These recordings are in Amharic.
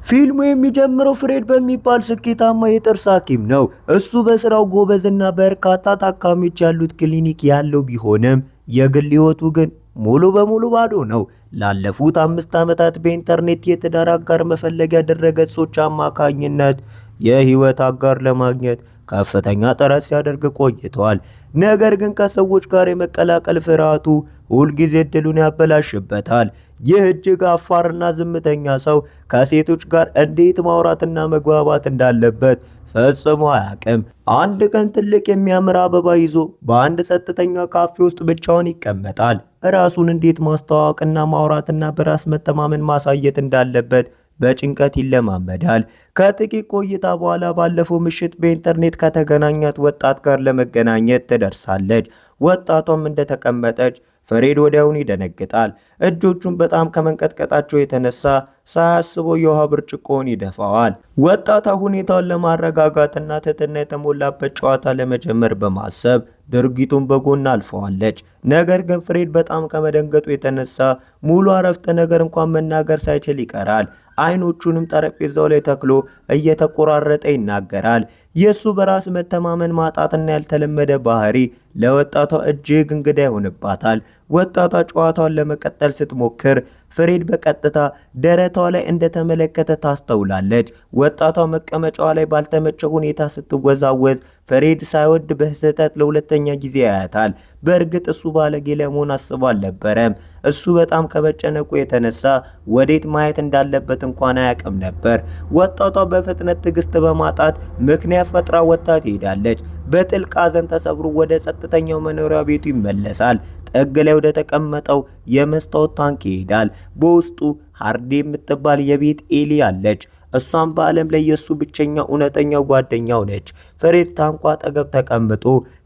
ፊልሙ የሚጀምረው ፍሬድ በሚባል ስኬታማ የጥርስ ሐኪም ነው። እሱ በስራው ጎበዝና በርካታ ታካሚዎች ያሉት ክሊኒክ ያለው ቢሆንም የግል ህይወቱ ግን ሙሉ በሙሉ ባዶ ነው። ላለፉት 5 ዓመታት በኢንተርኔት የትዳር አጋር መፈለጊያ ድረ-ገጾች አማካኝነት የህይወት አጋር ለማግኘት ከፍተኛ ጥረት ሲያደርግ ቆይቷል። ነገር ግን ከሰዎች ጋር የመቀላቀል ፍርሃቱ ሁልጊዜ እድሉን ያበላሽበታል። ይህ እጅግ አፋርና ዝምተኛ ሰው ከሴቶች ጋር እንዴት ማውራትና መግባባት እንዳለበት ፈጽሞ አያውቅም። አንድ ቀን ትልቅ የሚያምር አበባ ይዞ በአንድ ጸጥተኛ ካፌ ውስጥ ብቻውን ይቀመጣል። ራሱን እንዴት ማስተዋወቅና ማውራትና በራስ መተማመን ማሳየት እንዳለበት በጭንቀት ይለማመዳል። ከጥቂት ቆይታ በኋላ ባለፈው ምሽት በኢንተርኔት ከተገናኛት ወጣት ጋር ለመገናኘት ትደርሳለች። ወጣቷም እንደተቀመጠች ፍሬድ ወዲያውኑ ይደነግጣል። እጆቹን በጣም ከመንቀጥቀጣቸው የተነሳ ሳያስበው የውሃ ብርጭቆውን ይደፋዋል። ወጣቷ ሁኔታውን ለማረጋጋትና ትህትና የተሞላበት ጨዋታ ለመጀመር በማሰብ ድርጊቱን በጎን አልፈዋለች። ነገር ግን ፍሬድ በጣም ከመደንገጡ የተነሳ ሙሉ አረፍተ ነገር እንኳን መናገር ሳይችል ይቀራል። አይኖቹንም ጠረጴዛው ላይ ተክሎ እየተቆራረጠ ይናገራል። የሱ በራስ መተማመን ማጣትና ያልተለመደ ባህሪ ለወጣቷ እጅግ እንግዳ ይሆንባታል። ወጣቷ ጨዋታውን ለመቀጠል ስትሞክር ፍሬድ በቀጥታ ደረቷ ላይ እንደተመለከተ ታስተውላለች። ወጣቷ መቀመጫዋ ላይ ባልተመቸ ሁኔታ ስትወዛወዝ ፍሬድ ሳይወድ በስህተት ለሁለተኛ ጊዜ ያያታል። በእርግጥ እሱ ባለጌ ለመሆን አስቦ አልነበረም። እሱ በጣም ከመጨነቁ የተነሳ ወዴት ማየት እንዳለበት እንኳን አያውቅም ነበር። ወጣቷ በፍጥነት ትዕግስት በማጣት ምክንያት ፈጥራ ወጥታ ትሄዳለች። በጥልቅ ሐዘን ተሰብሮ ወደ ጸጥተኛው መኖሪያ ቤቱ ይመለሳል። ጥግ ላይ ወደ ተቀመጠው የመስታወት ታንክ ይሄዳል። በውስጡ ሃርዲ የምትባል የቤት ኤሊ አለች። እሷም በዓለም ላይ የሱ ብቸኛ እውነተኛው ጓደኛው ነች። ፍሬድ ታንኳ አጠገብ ተቀምጦ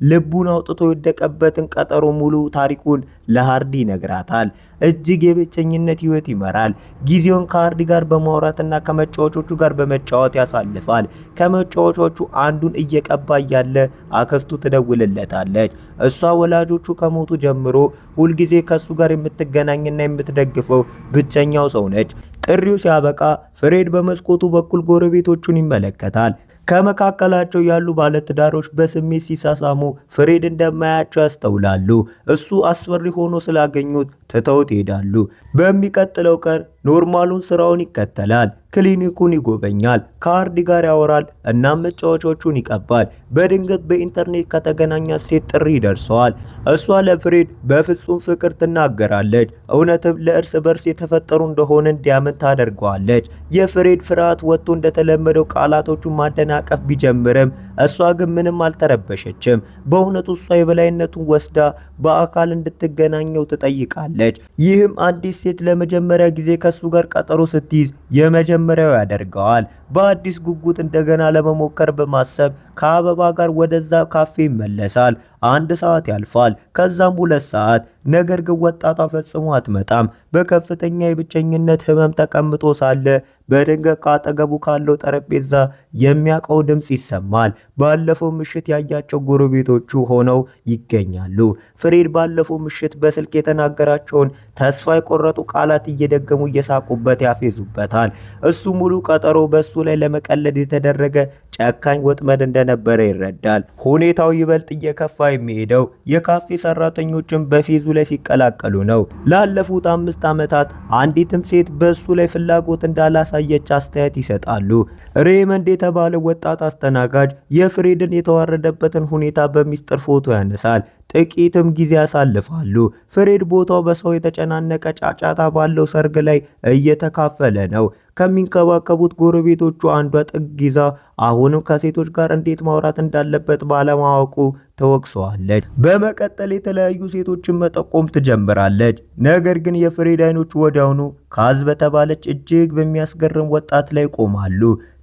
ልቡን አውጥቶ የወደቀበትን ቀጠሮ ሙሉ ታሪኩን ለሃርዲ ይነግራታል። እጅግ የብቸኝነት ህይወት ይመራል። ጊዜውን ከሃርዲ ጋር በማውራትና ከመጫወቾቹ ጋር በመጫወት ያሳልፋል። ከመጫወቾቹ አንዱን እየቀባ እያለ አክስቱ ትደውልለታለች። እሷ ወላጆቹ ከሞቱ ጀምሮ ሁልጊዜ ከሱ ጋር የምትገናኝና የምትደግፈው ብቸኛው ሰው ነች። ጥሪው ሲያበቃ ፍሬድ በመስኮቱ በኩል ጎረቤቶቹን ይመለከታል። ከመካከላቸው ያሉ ባለትዳሮች በስሜት ሲሳሳሙ ፍሬድ እንደማያቸው ያስተውላሉ። እሱ አስፈሪ ሆኖ ስላገኙት ትተውት ይሄዳሉ። በሚቀጥለው ቀን ኖርማሉን ስራውን ይከተላል። ክሊኒኩን ይጎበኛል፣ ከሃርዲ ጋር ያወራል እና መጫወቾቹን ይቀባል። በድንገት በኢንተርኔት ከተገናኛት ሴት ጥሪ ይደርሰዋል። እሷ ለፍሬድ በፍጹም ፍቅር ትናገራለች። እውነትም ለእርስ በርስ የተፈጠሩ እንደሆነ እንዲያምን ታደርገዋለች። የፍሬድ ፍርሃት ወጥቶ እንደተለመደው ቃላቶቹን ማደናቀፍ ቢጀምርም እሷ ግን ምንም አልተረበሸችም። በእውነቱ እሷ የበላይነቱን ወስዳ በአካል እንድትገናኘው ትጠይቃለች። ይህም አዲስ ሴት ለመጀመሪያ ጊዜ ከሱ ጋር ቀጠሮ ስትይዝ የመጀመሪያው ያደርገዋል። በአዲስ ጉጉት እንደገና ለመሞከር በማሰብ ከአበባ ጋር ወደዛ ካፌ ይመለሳል። 1 ሰዓት ያልፋል፣ ከዛም 2 ሰዓት። ነገር ግን ወጣቷ ፈጽሞ አትመጣም። በከፍተኛ የብቸኝነት ህመም ተቀምጦ ሳለ በድንገት ካጠገቡ ካለው ጠረጴዛ የሚያውቀው ድምጽ ይሰማል። ባለፈው ምሽት ያያቸው ጎረቤቶቹ ሆነው ይገኛሉ። ፍሬድ ባለፈው ምሽት በስልክ የተናገራቸውን ተስፋ የቆረጡ ቃላት እየደገሙ እየሳቁበት ያፌዙበታል። እሱ ሙሉ ቀጠሮ በሱ ላይ ለመቀለድ የተደረገ ጨካኝ ወጥመድ እንደነበረ ይረዳል። ሁኔታው ይበልጥ እየከፋ የሚሄደው የካፌ ሰራተኞችን በፌዙ ላይ ሲቀላቀሉ ነው። ላለፉት 5 ዓመታት አንዲትም ሴት በሱ ላይ ፍላጎት እንዳላሳየች አስተያየት ይሰጣሉ። ሬመንድ የተባለ ወጣት አስተናጋጅ የፍሬድን የተዋረደበትን ሁኔታ በሚስጥር ፎቶ ያነሳል። ጥቂትም ጊዜ ያሳልፋሉ። ፍሬድ ቦታው በሰው የተጨናነቀ ጫጫታ ባለው ሰርግ ላይ እየተካፈለ ነው። ከሚንከባከቡት ጎረቤቶቹ አንዷ ጥግ ይዛ አሁንም ከሴቶች ጋር እንዴት ማውራት እንዳለበት ባለማወቁ ተወቅሰዋለች። በመቀጠል የተለያዩ ሴቶችን መጠቆም ትጀምራለች። ነገር ግን የፍሬድ አይኖች ወዲያውኑ ካዝ በተባለች እጅግ በሚያስገርም ወጣት ላይ ቆማሉ።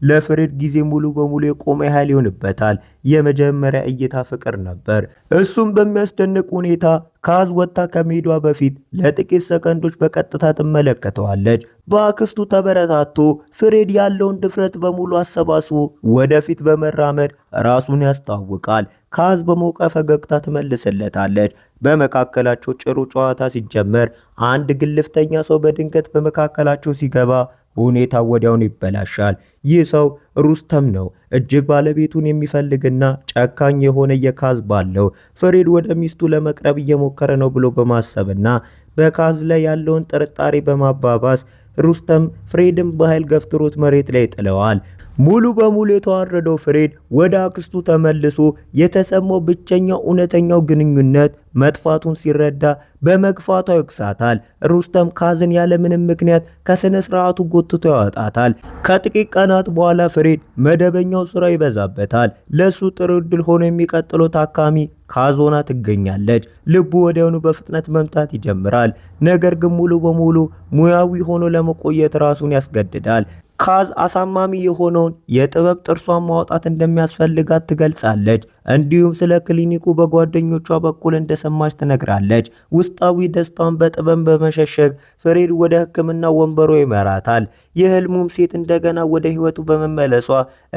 ለፍሬድ ጊዜ ሙሉ በሙሉ የቆመ ያህል ይሆንበታል። የመጀመሪያ እይታ ፍቅር ነበር። እሱም በሚያስደንቅ ሁኔታ ካዝ ወጥታ ከመሄዷ በፊት ለጥቂት ሰከንዶች በቀጥታ ትመለከተዋለች። በአክስቱ ተበረታቶ ፍሬድ ያለውን ድፍረት በሙሉ አሰባስቦ ወደፊት በመራመድ ራሱን ያስተዋውቃል። ካዝ በሞቀ ፈገግታ ትመልስለታለች። በመካከላቸው ጭሩ ጨዋታ ሲጀመር አንድ ግልፍተኛ ሰው በድንገት በመካከላቸው ሲገባ ሁኔታው ወዲያውኑ ይበላሻል። ይህ ሰው ሩስተም ነው። እጅግ ባለቤቱን የሚፈልግና ጨካኝ የሆነ የካዝ ባለው ፍሬድ ወደ ሚስቱ ለመቅረብ እየሞከረ ነው ብሎ በማሰብና በካዝ ላይ ያለውን ጥርጣሬ በማባባስ ሩስተም ፍሬድን በኃይል ገፍትሮት መሬት ላይ ጥለዋል። ሙሉ በሙሉ የተዋረደው ፍሬድ ወደ አክስቱ ተመልሶ የተሰማው ብቸኛው እውነተኛው ግንኙነት መጥፋቱን ሲረዳ በመግፋቷ ይክሳታል። ሩስተም ካዝን ያለምንም ምክንያት ከስነ ስርዓቱ ጎትቶ ያወጣታል። ከጥቂት ቀናት በኋላ ፍሬድ መደበኛው ስራ ይበዛበታል። ለሱ ጥሩ ዕድል ሆኖ የሚቀጥለው ታካሚ ካዝ ሆና ትገኛለች። ልቡ ወዲያውኑ በፍጥነት መምታት ይጀምራል። ነገር ግን ሙሉ በሙሉ ሙያዊ ሆኖ ለመቆየት ራሱን ያስገድዳል። ካዝ አሳማሚ የሆነውን የጥበብ ጥርሷን ማውጣት እንደሚያስፈልጋት ትገልጻለች። እንዲሁም ስለ ክሊኒኩ በጓደኞቿ በኩል እንደሰማች ትነግራለች። ውስጣዊ ደስታውን በጥበብ በመሸሸግ ፍሬድ ወደ ሕክምና ወንበሩ ይመራታል። የህልሙም ሴት እንደገና ወደ ህይወቱ በመመለሷ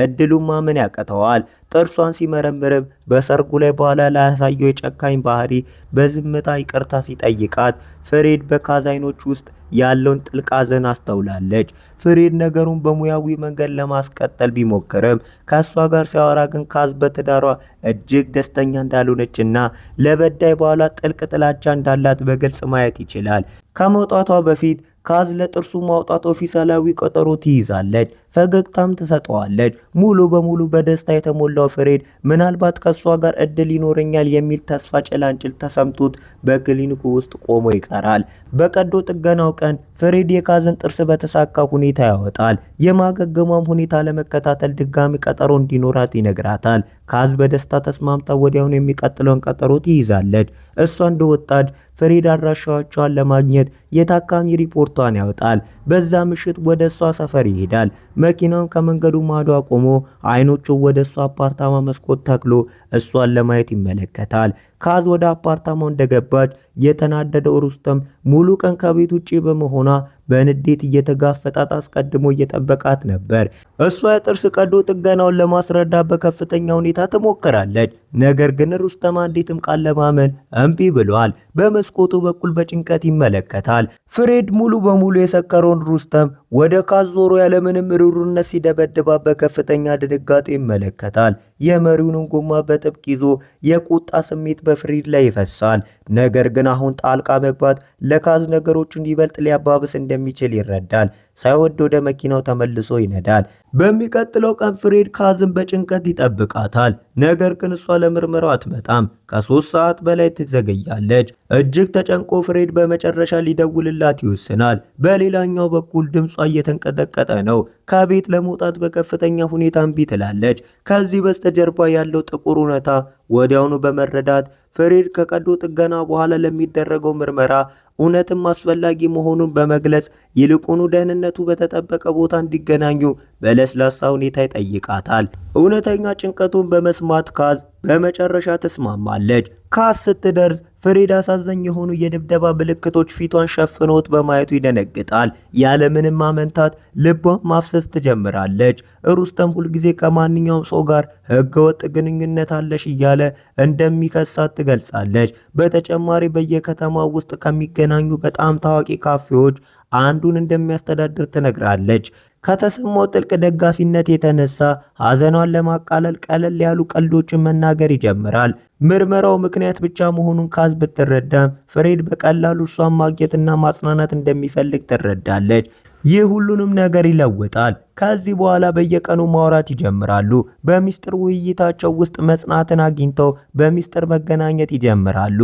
እድሉን ማመን ያቀተዋል። ጥርሷን ሲመረምርም በሰርጉ ላይ በኋላ ላያሳየው የጨካኝ ባህሪ በዝምታ ይቅርታ ሲጠይቃት ፍሬድ በካዝ አይኖች ውስጥ ያለውን ጥልቅ ሐዘን አስተውላለች። ፍሬድ ነገሩን በሙያዊ መንገድ ለማስቀጠል ቢሞክርም ከሷ ጋር ሲያወራ ግን ካዝ በትዳሯ እጅግ ደስተኛ እንዳልሆነችና ለበዳይ በኋላ ጥልቅ ጥላቻ እንዳላት በግልጽ ማየት ይችላል። ከመውጣቷ በፊት ካዝ ለጥርሱ ማውጣት ኦፊሳላዊ ቀጠሮ ትይዛለች። ፈገግታም ትሰጠዋለች። ሙሉ በሙሉ በደስታ የተሞላው ፍሬድ ምናልባት ከሷ ጋር እድል ይኖረኛል የሚል ተስፋ ጭላንጭል ተሰምቶት በክሊኒኩ ውስጥ ቆሞ ይቀራል። በቀዶ ጥገናው ቀን ፍሬድ የካዝን ጥርስ በተሳካ ሁኔታ ያወጣል። የማገገሟም ሁኔታ ለመከታተል ድጋሚ ቀጠሮ እንዲኖራት ይነግራታል። ካዝ በደስታ ተስማምታ ወዲያውኑ የሚቀጥለውን ቀጠሮ ትይዛለች። እሷ እንደወጣች ፍሬድ አድራሻዎቿን ለማግኘት የታካሚ ሪፖርቷን ያወጣል። በዛ ምሽት ወደ እሷ ሰፈር ይሄዳል። መኪናውን ከመንገዱ ማዶ አቆሞ አይኖቹን ወደ እሷ አፓርታማ መስኮት ተክሎ እሷን ለማየት ይመለከታል። ካዝ ወደ አፓርታማው እንደገባች የተናደደው ሩስተም ሙሉ ቀን ከቤት ውጪ በመሆኗ በንዴት እየተጋፈጣት አስቀድሞ እየጠበቃት ነበር። እሷ የጥርስ ቀዶ ጥገናውን ለማስረዳት በከፍተኛ ሁኔታ ትሞክራለች። ነገር ግን ሩስተም አንዲትም ቃል ለማመን እምቢ ብሏል። በመስኮቱ በኩል በጭንቀት ይመለከታል። ፍሬድ ሙሉ በሙሉ የሰከረውን ሩስተም ወደ ካዝ ዞሮ ያለምንም ርኅሩህነት ሲደበድባት በከፍተኛ ድንጋጤ ይመለከታል። የመሪውንም ጎማ በጥብቅ ይዞ የቁጣ ስሜት በፍሬድ ላይ ይፈሳል። ነገር ግን አሁን ጣልቃ መግባት ለካዝ ነገሮችን ይበልጥ ሊያባብስ እንደሚችል ይረዳል። ሳይወድ ወደ መኪናው ተመልሶ ይነዳል። በሚቀጥለው ቀን ፍሬድ ካዝን በጭንቀት ይጠብቃታል። ነገር ግን እሷ ለምርመራው አትመጣም። ከ3 ሰዓት በላይ ትዘገያለች። እጅግ ተጨንቆ ፍሬድ በመጨረሻ ሊደውልላት ይወስናል። በሌላኛው በኩል ድምጿ እየተንቀጠቀጠ ነው። ከቤት ለመውጣት በከፍተኛ ሁኔታ እምቢ ትላለች። ከዚህ በስተጀርባ ያለው ጥቁር እውነታ ወዲያውኑ በመረዳት ፍሬድ ከቀዶ ጥገና በኋላ ለሚደረገው ምርመራ እውነትም አስፈላጊ መሆኑን በመግለጽ ይልቁኑ ደህንነቱ በተጠበቀ ቦታ እንዲገናኙ በለስላሳ ሁኔታ ይጠይቃታል። እውነተኛ ጭንቀቱን በመስማት ካዝ በመጨረሻ ትስማማለች። ካዝ ስትደርስ ፍሬድ አሳዛኝ የሆኑ የድብደባ ምልክቶች ፊቷን ሸፍኖት በማየቱ ይደነግጣል። ያለምንም ማመንታት ልቧን ማፍሰስ ትጀምራለች። ሩስተም ሁልጊዜ ከማንኛውም ሰው ጋር ህገወጥ ግንኙነት አለሽ እያለ እንደሚከሳት ትገልጻለች። በተጨማሪ በየከተማው ውስጥ ከሚገናኙ በጣም ታዋቂ ካፌዎች አንዱን እንደሚያስተዳድር ትነግራለች። ከተሰማው ጥልቅ ደጋፊነት የተነሳ ሐዘኗን ለማቃለል ቀለል ያሉ ቀልዶችን መናገር ይጀምራል። ምርመራው ምክንያት ብቻ መሆኑን ካዝ ብትረዳም ፍሬድ በቀላሉ እሷን ማግኘትና ማጽናናት እንደሚፈልግ ትረዳለች። ይህ ሁሉንም ነገር ይለውጣል። ከዚህ በኋላ በየቀኑ ማውራት ይጀምራሉ። በሚስጥር ውይይታቸው ውስጥ መጽናትን አግኝተው በሚስጥር መገናኘት ይጀምራሉ።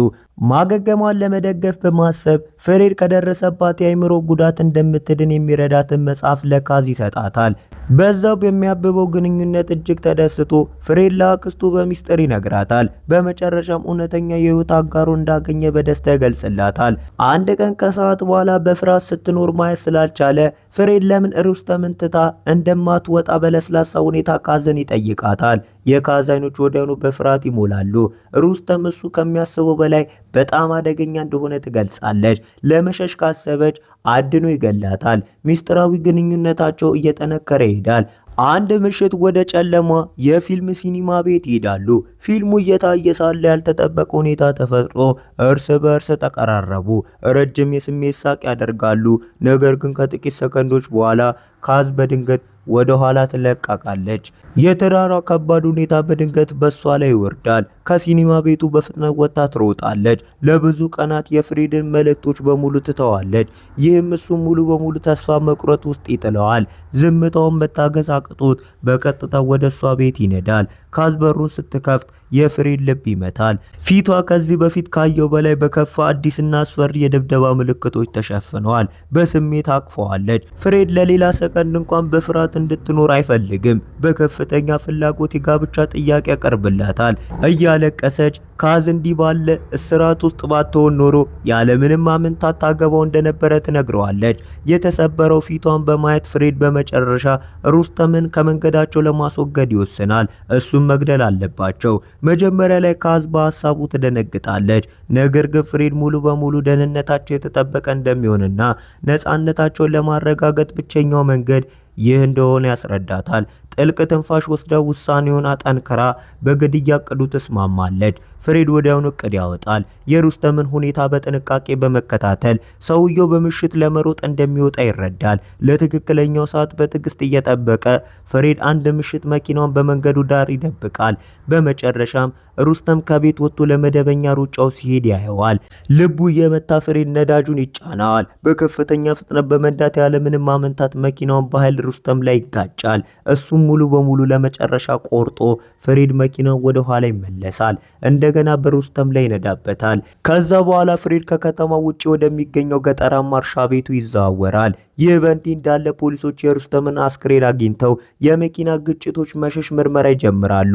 ማገገሟን ለመደገፍ በማሰብ ፍሬድ ከደረሰባት የአእምሮ ጉዳት እንደምትድን የሚረዳትን መጽሐፍ ለካዝ ይሰጣታል። በዛው በሚያብበው ግንኙነት እጅግ ተደስቶ ፍሬድ ለአክስቱ በሚስጥር ይነግራታል። በመጨረሻም እውነተኛ የህይወት አጋሮ እንዳገኘ በደስታ ይገልጽላታል። አንድ ቀን ከሰዓት በኋላ በፍርሃት ስትኖር ማየት ስላልቻለ ፍሬድ ለምን ሩስተምን ትታ እንደማትወጣ በለስላሳ ሁኔታ ካዝን ይጠይቃታል። የካዝ አይኖች ወዲያውኑ በፍርሃት ይሞላሉ። ሩስተም እሱ ከሚያስበው በላይ በጣም አደገኛ እንደሆነ ትገልጻለች። ለመሸሽ ካሰበች አድኖ ይገላታል። ሚስጥራዊ ግንኙነታቸው እየጠነከረ ይሄዳል። አንድ ምሽት ወደ ጨለማ የፊልም ሲኒማ ቤት ይሄዳሉ። ፊልሙ እየታየ ሳለ ያልተጠበቀ ሁኔታ ተፈጥሮ እርስ በእርስ ተቀራረቡ። ረጅም የስሜት ሳቅ ያደርጋሉ። ነገር ግን ከጥቂት ሰከንዶች በኋላ ካዝ በድንገት ወደ ኋላ ትለቀቃለች። የተራራ ከባድ ሁኔታ በድንገት በሷ ላይ ይወርዳል። ከሲኒማ ቤቱ በፍጥነት ወጥታ ትሮጣለች። ለብዙ ቀናት የፍሬድን መልእክቶች በሙሉ ትተዋለች። ይህም እሱም ሙሉ በሙሉ ተስፋ መቁረጥ ውስጥ ይጥለዋል። ዝምታውን መታገስ አቅቶት በቀጥታ ወደ እሷ ቤት ይነዳል። ካዝ በሩን ስትከፍት የፍሬድ ልብ ይመታል። ፊቷ ከዚህ በፊት ካየው በላይ በከፋ አዲስና አስፈሪ የድብደባ ምልክቶች ተሸፍነዋል። በስሜት አቅፈዋለች። ፍሬድ ለሌላ ሰከንድ እንኳን በፍርሃት እንድትኖር አይፈልግም። በከፍተኛ ፍላጎት የጋብቻ ጥያቄ ያቀርብላታል። እያለቀሰች ካዝ እንዲህ ባለ እስራት ውስጥ ባትሆን ኖሮ ያለምንም ማመንታት ታገባው እንደነበረ ትነግረዋለች። የተሰበረው ፊቷን በማየት ፍሬድ በመጨረሻ ሩስተምን ከመንገዳቸው ለማስወገድ ይወስናል። እሱም መግደል አለባቸው። መጀመሪያ ላይ ካዝ በሀሳቡ ትደነግጣለች። ነገር ግን ፍሬድ ሙሉ በሙሉ ደህንነታቸው የተጠበቀ እንደሚሆንና ነፃነታቸውን ለማረጋገጥ ብቸኛው መንገድ ይህ እንደሆነ ያስረዳታል። ጥልቅ ትንፋሽ ወስዳ ውሳኔውን አጠንክራ በግድያ እቅዱ ትስማማለች። ፍሬድ ወዲያውኑ እቅድ ያወጣል። የሩስተምን ሁኔታ በጥንቃቄ በመከታተል ሰውየው በምሽት ለመሮጥ እንደሚወጣ ይረዳል። ለትክክለኛው ሰዓት በትዕግስት እየጠበቀ ፍሬድ አንድ ምሽት መኪናውን በመንገዱ ዳር ይደብቃል። በመጨረሻም ሩስተም ከቤት ወጥቶ ለመደበኛ ሩጫው ሲሄድ ያየዋል። ልቡ የመታ ፍሬድ ነዳጁን ይጫናል። በከፍተኛ ፍጥነት በመንዳት ያለምንም ማመንታት መኪናውን በኃይል ሩስተም ላይ ይጋጫል። እሱም ሙሉ በሙሉ ለመጨረሻ ቆርጦ ፍሬድ መኪናው ወደ ኋላ ይመለሳል። እንደገና በሩስተም ላይ ይነዳበታል። ከዛ በኋላ ፍሬድ ከከተማ ውጪ ወደሚገኘው ገጠራማ እርሻ ቤቱ ይዘዋወራል። ይህ በእንዲህ እንዳለ ፖሊሶች የሩስተምን አስክሬን አግኝተው የመኪና ግጭቶች መሸሽ ምርመራ ይጀምራሉ።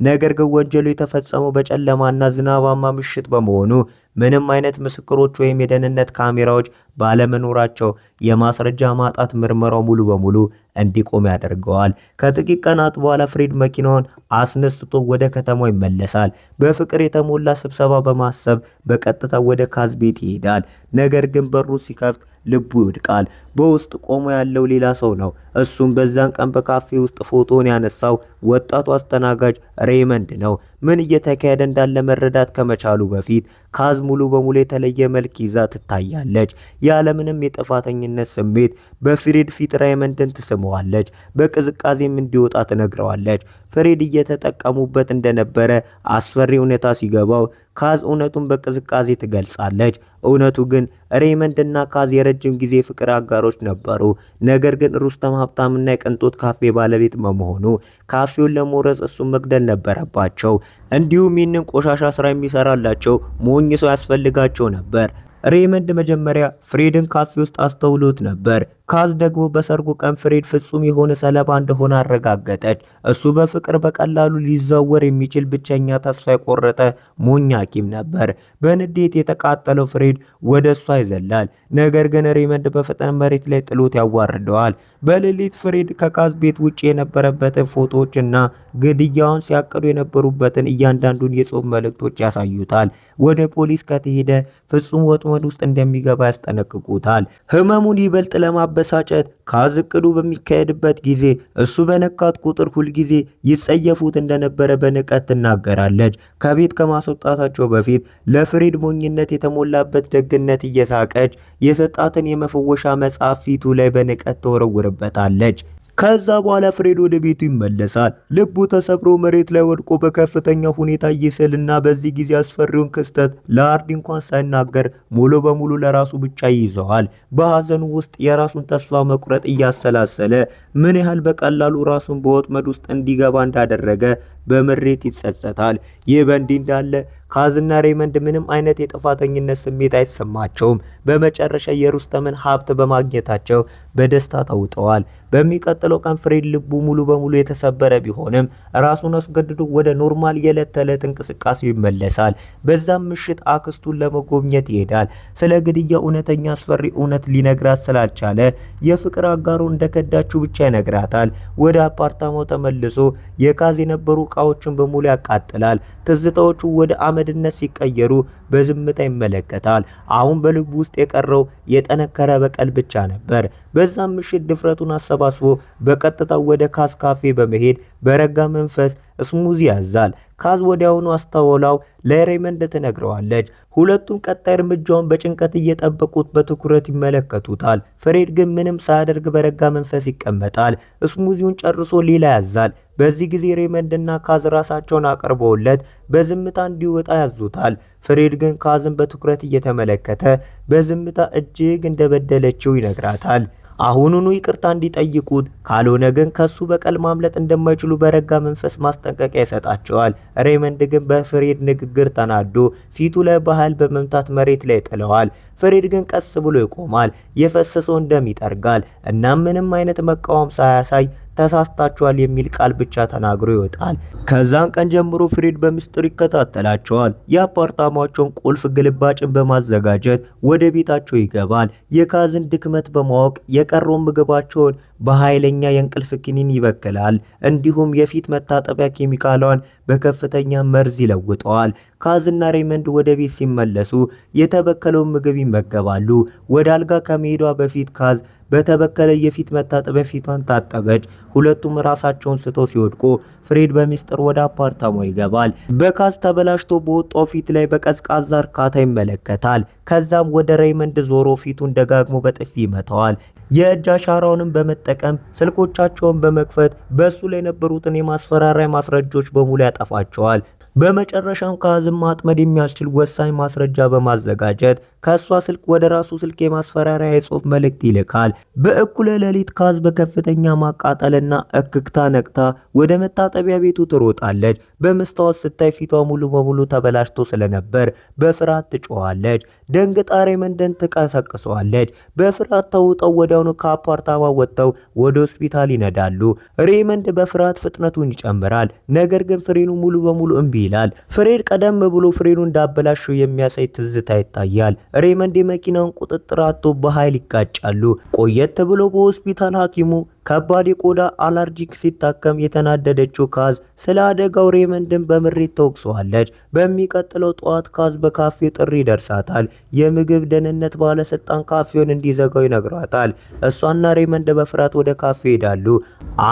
ነገር ግን ወንጀሉ የተፈጸመው በጨለማና ዝናባማ ምሽት በመሆኑ ምንም አይነት ምስክሮች ወይም የደህንነት ካሜራዎች ባለመኖራቸው የማስረጃ ማጣት ምርመራው ሙሉ በሙሉ እንዲቆም ያደርገዋል። ከጥቂት ቀናት በኋላ ፍሬድ መኪናውን አስነስቶ ወደ ከተማው ይመለሳል። በፍቅር የተሞላ ስብሰባ በማሰብ በቀጥታ ወደ ካዝ ቤት ይሄዳል። ነገር ግን በሩ ሲከፍት ልቡ ይወድቃል። በውስጥ ቆሞ ያለው ሌላ ሰው ነው። እሱም በዛን ቀን በካፌ ውስጥ ፎቶን ያነሳው ወጣቱ አስተናጋጅ ሬይመንድ ነው። ምን እየተካሄደ እንዳለ መረዳት ከመቻሉ በፊት ካዝ ሙሉ በሙሉ የተለየ መልክ ይዛ ትታያለች። ያለምንም የጥፋተኝነት ስሜት በፍሬድ ፊት ሬይመንድን ትስመዋለች። በቅዝቃዜም እንዲወጣ ትነግረዋለች። ፍሬድ እየተጠቀሙበት እንደነበረ አስፈሪ እውነታ ሲገባው ካዝ እውነቱን በቅዝቃዜ ትገልጻለች። እውነቱ ግን ሬይመንድ እና ካዝ የረጅም ጊዜ ፍቅር አጋሮች ነበሩ። ነገር ግን ሩስተም ሀብታምና የቅንጦት ካፌ ባለቤት በመሆኑ ካፌውን ለመውረስ እሱን መግደል ነበረባቸው። እንዲሁም ይህንን ቆሻሻ ስራ የሚሰራላቸው ሞኝ ሰው ያስፈልጋቸው ነበር። ሬይመንድ መጀመሪያ ፍሬድን ካፌ ውስጥ አስተውሎት ነበር። ካዝ ደግሞ በሰርጉ ቀን ፍሬድ ፍጹም የሆነ ሰለባ እንደሆነ አረጋገጠች። እሱ በፍቅር በቀላሉ ሊዘወር የሚችል ብቸኛ ተስፋ የቆረጠ ሞኝ ሐኪም ነበር። በንዴት የተቃጠለው ፍሬድ ወደ እሷ ይዘላል። ነገር ግን ሬይመንድ በፍጥነት መሬት ላይ ጥሎት ያዋርደዋል። በሌሊት ፍሬድ ከካዝ ቤት ውጭ የነበረበትን ፎቶዎች እና ግድያውን ሲያቅዱ የነበሩበትን እያንዳንዱን የጽሑፍ መልእክቶች ያሳዩታል። ወደ ፖሊስ ከተሄደ ፍጹም ወጥመድ ውስጥ እንደሚገባ ያስጠነቅቁታል። ህመሙን ይበልጥ ለማበሳጨት ካዝ እቅዱ በሚካሄድበት ጊዜ እሱ በነካት ቁጥር ሁልጊዜ ይጸየፉት እንደነበረ በንቀት ትናገራለች። ከቤት ከማስወጣታቸው በፊት ለፍሬድ ሞኝነት የተሞላበት ደግነት እየሳቀች የሰጣትን የመፈወሻ መጽሐፍ ፊቱ ላይ በንቀት ተወረውርበታለች። ከዛ በኋላ ፍሬድ ወደ ቤቱ ይመለሳል። ልቡ ተሰብሮ መሬት ላይ ወድቆ በከፍተኛ ሁኔታ ይስልና በዚህ ጊዜ አስፈሪውን ክስተት ለአርዲ እንኳን ሳይናገር ሙሉ በሙሉ ለራሱ ብቻ ይይዘዋል። በሐዘኑ ውስጥ የራሱን ተስፋ መቁረጥ እያሰላሰለ ምን ያህል በቀላሉ ራሱን በወጥመድ ውስጥ እንዲገባ እንዳደረገ በምሬት ይጸጸታል። ይህ በእንዲህ እንዳለ ካዝና ሬይመንድ ምንም አይነት የጥፋተኝነት ስሜት አይሰማቸውም። በመጨረሻ የሩስተምን ሀብት በማግኘታቸው በደስታ ተውጠዋል። በሚቀጥለው ቀን ፍሬድ ልቡ ሙሉ በሙሉ የተሰበረ ቢሆንም ራሱን አስገድዶ ወደ ኖርማል የዕለት ተዕለት እንቅስቃሴው ይመለሳል። በዛም ምሽት አክስቱን ለመጎብኘት ይሄዳል። ስለ ግድያ እውነተኛ አስፈሪ እውነት ሊነግራት ስላልቻለ የፍቅር አጋሩ እንደከዳችው ብቻ ይነግራታል። ወደ አፓርታማው ተመልሶ የካዝ የነበሩ እቃዎችን በሙሉ ያቃጥላል። ትዝታዎቹ ወደ አመድነት ሲቀየሩ በዝምታ ይመለከታል። አሁን በልቡ ውስጥ የቀረው የጠነከረ በቀል ብቻ ነበር። በዛም ምሽት ድፍረቱን አሰባስቦ በቀጥታ ወደ ካዝ ካፌ በመሄድ በረጋ መንፈስ ስሙዚ ያዛል። ካዝ ወዲያውኑ አስተውላው ለሬመንድ ትነግረዋለች። ሁለቱም ቀጣይ እርምጃውን በጭንቀት እየጠበቁት በትኩረት ይመለከቱታል። ፍሬድ ግን ምንም ሳያደርግ በረጋ መንፈስ ይቀመጣል። ስሙዚውን ጨርሶ ሌላ ያዛል። በዚህ ጊዜ ሬመንድ እና ካዝ ራሳቸውን አቅርበውለት በዝምታ እንዲወጣ ያዙታል። ፍሬድ ግን ካዝን በትኩረት እየተመለከተ በዝምታ እጅግ እንደበደለችው ይነግራታል። አሁኑኑ ይቅርታ እንዲጠይቁት ካልሆነ ግን ከሱ በቀል ማምለጥ እንደማይችሉ በረጋ መንፈስ ማስጠንቀቂያ ይሰጣቸዋል። ሬመንድ ግን በፍሬድ ንግግር ተናዶ ፊቱ ላይ በኃይል በመምታት መሬት ላይ ጥለዋል። ፍሬድ ግን ቀስ ብሎ ይቆማል። የፈሰሰውን ደም ይጠርጋል እና ምንም አይነት መቃወም ሳያሳይ ተሳስታቸዋል የሚል ቃል ብቻ ተናግሮ ይወጣል። ከዛን ቀን ጀምሮ ፍሬድ በምስጢር ይከታተላቸዋል። የአፓርታማቸውን ቁልፍ ግልባጭን በማዘጋጀት ወደ ቤታቸው ይገባል። የካዝን ድክመት በማወቅ የቀረውን ምግባቸውን በኃይለኛ የእንቅልፍ ኪኒን ይበክላል። እንዲሁም የፊት መታጠቢያ ኬሚካሏን በከፍተኛ መርዝ ይለውጠዋል። ካዝና ሬመንድ ወደ ቤት ሲመለሱ የተበከለውን ምግብ ይመገባሉ። ወደ አልጋ ከመሄዷ በፊት ካዝ በተበከለ የፊት መታጠቢያ ፊቷን ታጠበች። ሁለቱም ራሳቸውን ስተው ሲወድቁ ፍሬድ በሚስጥር ወደ አፓርታማው ይገባል። በካዝ ተበላሽቶ በወጣው ፊት ላይ በቀዝቃዛ እርካታ ይመለከታል። ከዛም ወደ ሬመንድ ዞሮ ፊቱን ደጋግሞ በጥፊ ይመታዋል። የእጅ አሻራውንም በመጠቀም ስልኮቻቸውን በመክፈት በሱ ላይ የነበሩትን የማስፈራሪያ ማስረጃዎች በሙሉ ያጠፋቸዋል። በመጨረሻም ካዝን ማጥመድ የሚያስችል ወሳኝ ማስረጃ በማዘጋጀት ከሷ ስልክ ወደ ራሱ ስልክ የማስፈራሪያ የጽሑፍ መልእክት ይልካል። በእኩለ ሌሊት ካዝ በከፍተኛ ማቃጠልና እክክታ ነቅታ ወደ መታጠቢያ ቤቱ ትሮጣለች። በመስታወት ስታይ ፊቷ ሙሉ በሙሉ ተበላሽቶ ስለነበር በፍርሃት ትጮኻለች። ደንግጣ ሬመንድን ትቀሰቅሰዋለች። በፍርሃት ተውጠው ወዲያውኑ ከአፓርታማ ወጥተው ወደ ሆስፒታል ይነዳሉ። ሬመንድ በፍርሃት ፍጥነቱን ይጨምራል። ነገር ግን ፍሬኑ ሙሉ በሙሉ እምቢ ይላል። ፍሬድ ቀደም ብሎ ፍሬኑ እንዳበላሸው የሚያሳይ ትዝታ ይታያል። ሬመንድ የመኪናውን ቁጥጥር አጥቶ በኃይል ይጋጫሉ። ቆየት ብሎ በሆስፒታል ሐኪሙ ከባድ የቆዳ አለርጂክ ሲታከም የተናደደችው ካዝ ስለ አደጋው ሬመንድን በምሬት ተወቅሰዋለች። በሚቀጥለው ጠዋት ካዝ በካፌ ጥሪ ይደርሳታል። የምግብ ደህንነት ባለስልጣን ካፌውን እንዲዘጋው ይነግራታል። እሷና ሬመንድ በፍርሃት ወደ ካፌ ይሄዳሉ።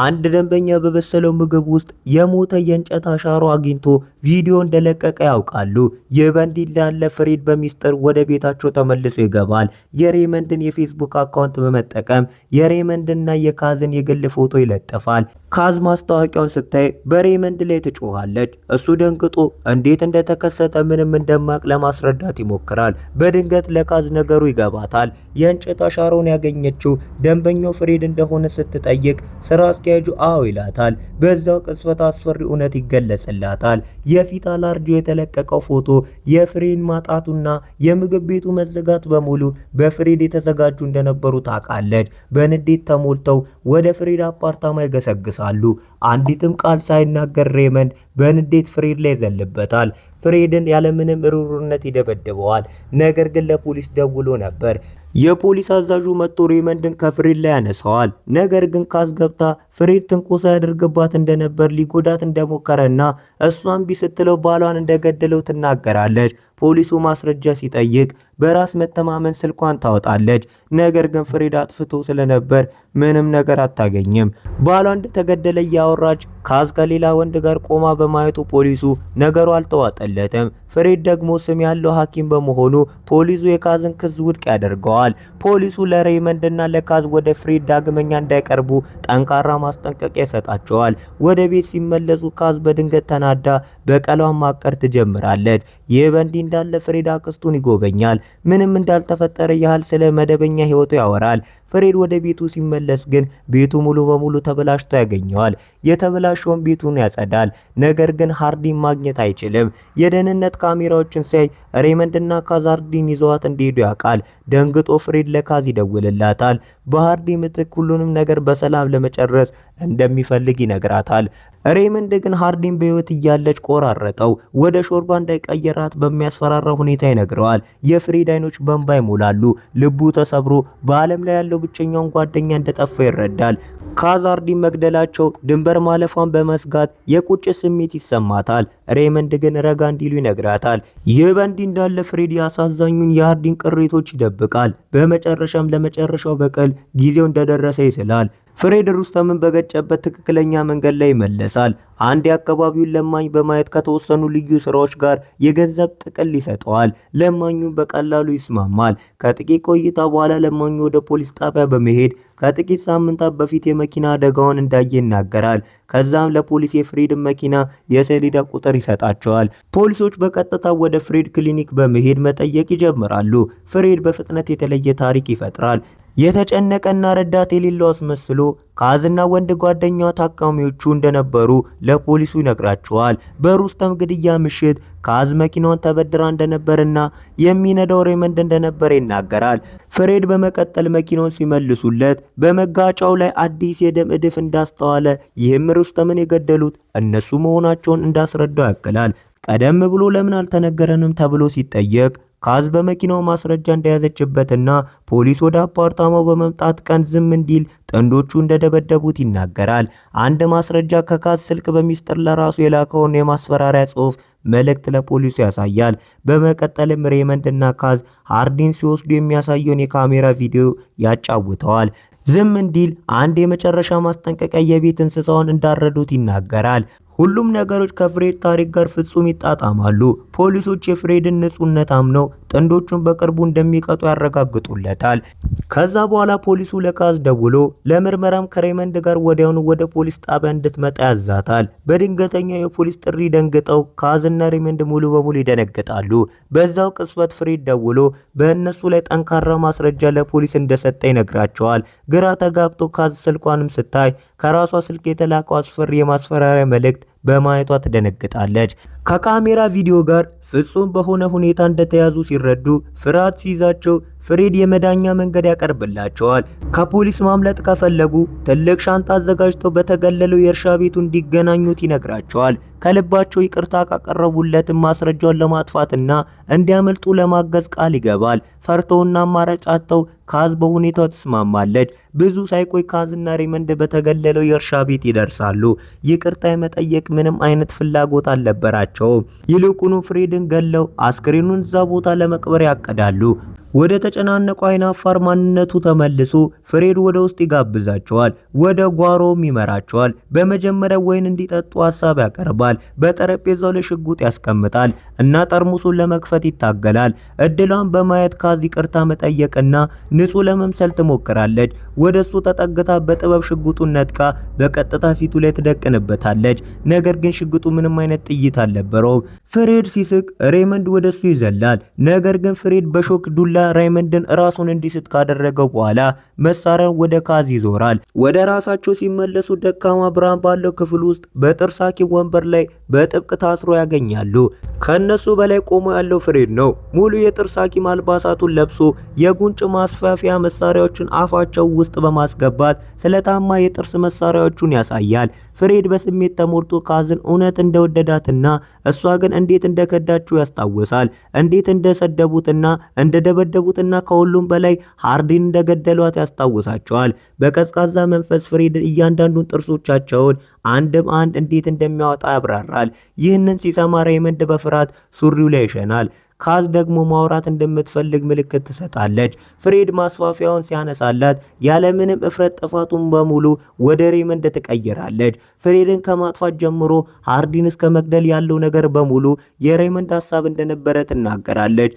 አንድ ደንበኛ በበሰለው ምግብ ውስጥ የሞተ የእንጨት አሻሮ አግኝቶ ቪዲዮ እንደለቀቀ ያውቃሉ። ይህ በእንዲህ እንዳለ ፍሬድ በሚስጥር ወደ ቤታቸው ተመልሶ ይገባል። የሬመንድን የፌስቡክ አካውንት በመጠቀም የሬመንድና የካዝን የግል ፎቶ ይለጥፋል። ካዝ ማስታወቂያውን ስታይ በሬመንድ ላይ ትጮኻለች። እሱ ደንግጦ እንዴት እንደተከሰተ ምንም እንደማያውቅ ለማስረዳት ይሞክራል። በድንገት ለካዝ ነገሩ ይገባታል። የእንጨት አሻራውን ያገኘችው ደንበኛው ፍሬድ እንደሆነ ስትጠይቅ ስራ አስኪያጁ አዎ ይላታል። በዛው ቅጽበት አስፈሪ እውነት ይገለጽላታል። የፊት አላርጂው የተለቀቀው ፎቶ የፍሬድ ማጣቱና የምግብ ቤቱ መዘጋት በሙሉ በፍሬድ የተዘጋጁ እንደነበሩ ታውቃለች። በንዴት ተሞልተው ወደ ፍሬድ አፓርታማ ይገሰግሳሉ። አንዲትም ቃል ሳይናገር ሬመንድ በንዴት ፍሬድ ላይ ይዘልበታል። ፍሬድን ያለምንም ርኅሩህነት ይደበድበዋል። ነገር ግን ለፖሊስ ደውሎ ነበር። የፖሊስ አዛዡ መጥቶ ሬመንድን ከፍሬድ ላይ ያነሳዋል። ነገር ግን ካዝ ገብታ ፍሬድ ትንኮሳ ያደርግባት እንደነበር ሊጎዳት እንደሞከረና እሷን ቢስትለው ባሏን እንደገደለው ትናገራለች። ፖሊሱ ማስረጃ ሲጠይቅ በራስ መተማመን ስልኳን ታወጣለች። ነገር ግን ፍሬድ አጥፍቶ ስለነበር ምንም ነገር አታገኝም። ባሏ እንደተገደለ እያወራች ካዝ ከሌላ ወንድ ጋር ቆማ በማየቱ ፖሊሱ ነገሩ አልተዋጠለትም። ፍሬድ ደግሞ ስም ያለው ሐኪም በመሆኑ ፖሊሱ የካዝን ክስ ውድቅ ያደርገዋል። ፖሊሱ ለሬመንድና ለካዝ ወደ ፍሬድ ዳግመኛ እንዳይቀርቡ ጠንካራ ማስጠንቀቂያ ይሰጣቸዋል። ወደ ቤት ሲመለሱ ካዝ በድንገት ተናዳ በቀሏን ማቀር ትጀምራለች። ይህ በእንዲህ እንዳለ ፍሬድ አክስቱን ይጎበኛል። ምንም እንዳልተፈጠረ ያህል ስለ መደበኛ ህይወቱ ያወራል። ፍሬድ ወደ ቤቱ ሲመለስ ግን ቤቱ ሙሉ በሙሉ ተበላሽቶ ያገኘዋል። የተበላሸውን ቤቱን ያጸዳል። ነገር ግን ሃርዲን ማግኘት አይችልም። የደህንነት ካሜራዎችን ሲያይ ሬመንድና ካዝ ሃርዲን ይዘዋት እንደሄዱ ያውቃል። ደንግጦ ፍሬድ ለካዝ ይደውልላታል። በሃርዲ ምትክ ሁሉንም ነገር በሰላም ለመጨረስ እንደሚፈልግ ይነግራታል። ሬመንድ ግን ሃርዲን በህይወት እያለች ቆራረጠው። ወደ ሾርባ እንዳይቀየራት በሚያስፈራራ ሁኔታ ይነግረዋል። የፍሬድ አይኖች በእንባ ይሞላሉ። ልቡ ተሰብሮ በዓለም ላይ ያለው ብቸኛውን ጓደኛ እንደጠፋ ይረዳል። ካዝ ሃርዲን መግደላቸው ድንበር ማለፏን በመስጋት የቁጭት ስሜት ይሰማታል። ሬይመንድ ግን ረጋ እንዲሉ ይነግራታል። ይህ በእንዲህ እንዳለ ፍሬድ ያሳዛኙን የሃርዲን ቅሪቶች ይደብቃል። በመጨረሻም ለመጨረሻው በቀል ጊዜው እንደደረሰ ይስላል። ፍሬድ ሩስተምን በገጨበት ትክክለኛ መንገድ ላይ ይመለሳል። አንድ የአካባቢውን ለማኝ በማየት ከተወሰኑ ልዩ ስራዎች ጋር የገንዘብ ጥቅል ይሰጠዋል። ለማኙን በቀላሉ ይስማማል። ከጥቂት ቆይታ በኋላ ለማኙ ወደ ፖሊስ ጣቢያ በመሄድ ከጥቂት ሳምንታት በፊት የመኪና አደጋውን እንዳየ ይናገራል። ከዛም ለፖሊስ የፍሬድን መኪና የሰሌዳ ቁጥር ይሰጣቸዋል። ፖሊሶች በቀጥታ ወደ ፍሬድ ክሊኒክ በመሄድ መጠየቅ ይጀምራሉ። ፍሬድ በፍጥነት የተለየ ታሪክ ይፈጥራል። የተጨነቀና ረዳት የሌለው አስመስሎ ካዝና ወንድ ጓደኛዋ ታካሚዎቹ እንደነበሩ ለፖሊሱ ይነግራቸዋል። በሩስተም ግድያ ምሽት ካዝ መኪናውን ተበድራ እንደነበርና የሚነዳው ሬይመንድ እንደነበረ ይናገራል። ፍሬድ በመቀጠል መኪናውን ሲመልሱለት በመጋጫው ላይ አዲስ የደም እድፍ እንዳስተዋለ፣ ይህም ሩስተምን የገደሉት እነሱ መሆናቸውን እንዳስረዳው ያክላል። ቀደም ብሎ ለምን አልተነገረንም ተብሎ ሲጠየቅ ካዝ በመኪናው ማስረጃ እንደያዘችበትና ፖሊስ ወደ አፓርታማው በመምጣት ቀን ዝም እንዲል ጥንዶቹ እንደደበደቡት ይናገራል። አንድ ማስረጃ ከካዝ ስልክ በሚስጥር ለራሱ የላከውን የማስፈራሪያ ጽሑፍ መልእክት ለፖሊሱ ያሳያል። በመቀጠልም ሬይመንድ እና ካዝ ሃርዲን ሲወስዱ የሚያሳየውን የካሜራ ቪዲዮ ያጫውተዋል። ዝም እንዲል አንድ የመጨረሻ ማስጠንቀቂያ የቤት እንስሳውን እንዳረዱት ይናገራል። ሁሉም ነገሮች ከፍሬድ ታሪክ ጋር ፍጹም ይጣጣማሉ። ፖሊሶች የፍሬድን ንጹህነት አምነው ጥንዶቹን በቅርቡ እንደሚቀጡ ያረጋግጡለታል። ከዛ በኋላ ፖሊሱ ለካዝ ደውሎ ለምርመራም ከሬይመንድ ጋር ወዲያውኑ ወደ ፖሊስ ጣቢያ እንድትመጣ ያዛታል። በድንገተኛው የፖሊስ ጥሪ ደንግጠው ካዝ እና ሬይመንድ ሙሉ በሙሉ ይደነግጣሉ። በዛው ቅጽበት ፍሬድ ደውሎ በእነሱ ላይ ጠንካራ ማስረጃ ለፖሊስ እንደሰጠ ይነግራቸዋል። ግራ ተጋብቶ ካዝ ስልኳንም ስታይ ከራሷ ስልክ የተላከው አስፈሪ የማስፈራሪያ መልእክት በማየቷ ትደነግጣለች። ከካሜራ ቪዲዮ ጋር ፍጹም በሆነ ሁኔታ እንደተያዙ ሲረዱ ፍርሃት ሲይዛቸው ፍሬድ የመዳኛ መንገድ ያቀርብላቸዋል። ከፖሊስ ማምለጥ ከፈለጉ ትልቅ ሻንጣ አዘጋጅተው በተገለለው የእርሻ ቤቱ እንዲገናኙት ይነግራቸዋል። ከልባቸው ይቅርታ ካቀረቡለትም ማስረጃውን ለማጥፋትና እንዲያመልጡ ለማገዝ ቃል ይገባል። ፈርተውና አማራጭ አጥተው ካዝ በሁኔታው ትስማማለች። ብዙ ሳይቆይ ካዝና ሬይመንድ በተገለለው የእርሻ ቤት ይደርሳሉ። ይቅርታ የመጠየቅ ምንም አይነት ፍላጎት አልነበራቸውም። ይልቁኑ ፍሬድን ገለው አስክሬኑን እዛ ቦታ ለመቅበር ያቀዳሉ። ወደ ተጨናነቁ አይናፋር ማንነቱ ተመልሶ ፍሬድ ወደ ውስጥ ይጋብዛቸዋል። ወደ ጓሮም ይመራቸዋል። በመጀመሪያ ወይን እንዲጠጡ ሐሳብ ያቀርባል። በጠረጴዛው ላይ ሽጉጥ ያስቀምጣል እና ጠርሙሱን ለመክፈት ይታገላል። እድሏን በማየት ካዝ ይቅርታ መጠየቅና ንጹህ ለመምሰል ትሞክራለች። ወደሱ ተጠግታ በጥበብ ሽጉጡን ነጥቃ በቀጥታ ፊቱ ላይ ትደቅንበታለች። ነገር ግን ሽጉጡ ምንም አይነት ጥይት አልነበረውም። ፍሬድ ሲስቅ ሬይመንድ ወደሱ ይዘላል። ነገር ግን ፍሬድ በሾክ ዱላ ሬይመንድን ራሱን እንዲስት ካደረገው በኋላ መሳሪያውን ወደ ካዝ ይዞራል። ወደ ራሳቸው ሲመለሱ ደካማ ብርሃን ባለው ክፍል ውስጥ በጥርስ ሐኪም ወንበር ላይ በጥብቅ ታስሮ ያገኛሉ። ከነሱ በላይ ቆሞ ያለው ፍሬድ ነው። ሙሉ የጥርስ ሐኪም አልባሳቱን ለብሶ የጉንጭ ማስፋፊያ መሳሪያዎችን አፋቸው ውስጥ በማስገባት ስለታማ የጥርስ መሳሪያዎቹን ያሳያል። ፍሬድ በስሜት ተሞልቶ ካዝን እውነት እንደወደዳትና እሷ ግን እንዴት እንደከዳችው ያስታውሳል። እንዴት እንደሰደቡትና እንደደበደቡትና ከሁሉም በላይ ሃርዲን እንደገደሏት ያስታውሳቸዋል። በቀዝቃዛ መንፈስ ፍሬድ እያንዳንዱን ጥርሶቻቸውን አንድም አንድ እንዴት እንደሚያወጣ ያብራራል። ይህንን ሲሰማ ሬይመንድ በፍርሃት ሱሪው ላይ ይሸናል። ካዝ ደግሞ ማውራት እንደምትፈልግ ምልክት ትሰጣለች። ፍሬድ ማስፋፊያውን ሲያነሳላት ያለምንም እፍረት ጥፋቱን በሙሉ ወደ ሬይመንድ ትቀይራለች። ፍሬድን ከማጥፋት ጀምሮ ሃርዲን እስከ መግደል ያለው ነገር በሙሉ የሬይመንድ ሐሳብ እንደነበረ ትናገራለች።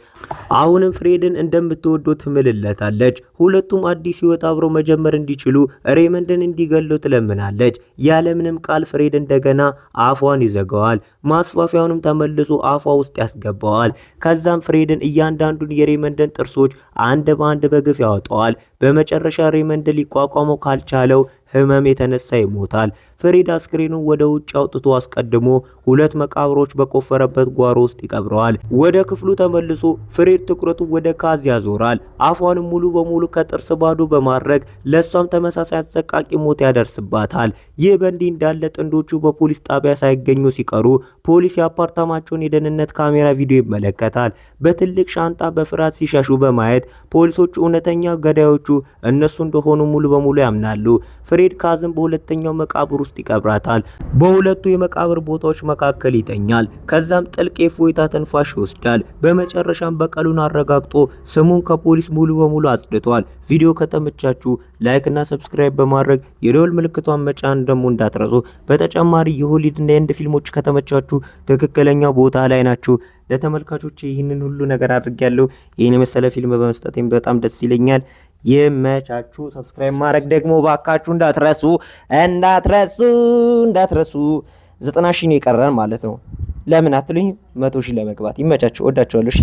አሁንም ፍሬድን እንደምትወደው ትምልለታለች። ሁለቱም አዲስ ህይወት አብረው መጀመር እንዲችሉ ሬይመንድን እንዲገለው ትለምናለች። ያለምንም ቃል ፍሬድ እንደገና አፏን ይዘጋዋል። ማስፋፊያውንም ተመልሶ አፏ ውስጥ ያስገባዋል። ከዛም ፍሬድን እያንዳንዱን የሬይመንድን ጥርሶች አንድ በአንድ በግፍ ያወጣዋል። በመጨረሻ ሬይመንድ ሊቋቋመው ካልቻለው ህመም የተነሳ ይሞታል። ፍሬድ አስክሬኑን ወደ ውጭ አውጥቶ አስቀድሞ 2 መቃብሮች በቆፈረበት ጓሮ ውስጥ ይቀብረዋል። ወደ ክፍሉ ተመልሶ ፍሬድ ትኩረቱ ወደ ካዝ ያዞራል። አፏንም ሙሉ በሙሉ ከጥርስ ባዶ በማድረግ ለሷም ተመሳሳይ አሰቃቂ ሞት ያደርስባታል። ይህ በእንዲህ እንዳለ ጥንዶቹ በፖሊስ ጣቢያ ሳይገኙ ሲቀሩ ፖሊስ የአፓርታማቸውን የደህንነት ካሜራ ቪዲዮ ይመለከታል። በትልቅ ሻንጣ በፍርሃት ሲሸሹ በማየት ፖሊሶቹ እውነተኛ ገዳዮቹ እነሱ እንደሆኑ ሙሉ በሙሉ ያምናሉ። ፍሬድ ካዝን በሁለተኛው መቃብር ውስጥ ይቀብራታል። በሁለቱ የመቃብር ቦታዎች መካከል ይተኛል። ከዛም ጥልቅ የእፎይታ ትንፋሽ ይወስዳል። በመጨረሻም በቀሉን አረጋግጦ ስሙን ከፖሊስ ሙሉ በሙሉ አጽድቷል። ቪዲዮ ከተመቻችሁ ላይክ እና ሰብስክራይብ በማድረግ የደወል ምልክቷን መጫን ደግሞ እንዳትረሱ። በተጨማሪ የሆሊውድ እና የህንድ ፊልሞች ከተመቻችሁ ትክክለኛው ቦታ ላይ ናችሁ። ለተመልካቾች ይህንን ሁሉ ነገር አድርጌያለሁ። ይህን የመሰለ ፊልም በመስጠቴም በጣም ደስ ይለኛል። ይመቻችሁ። ሰብስክራይብ ማድረግ ደግሞ ባካችሁ እንዳትረሱ 90 ሺህ ነው የቀረን ማለት ነው። ለምን አትሉኝ? 100 ሺህ ለመግባት። ይመቻችሁ። ወዳችኋለሁ። እሺ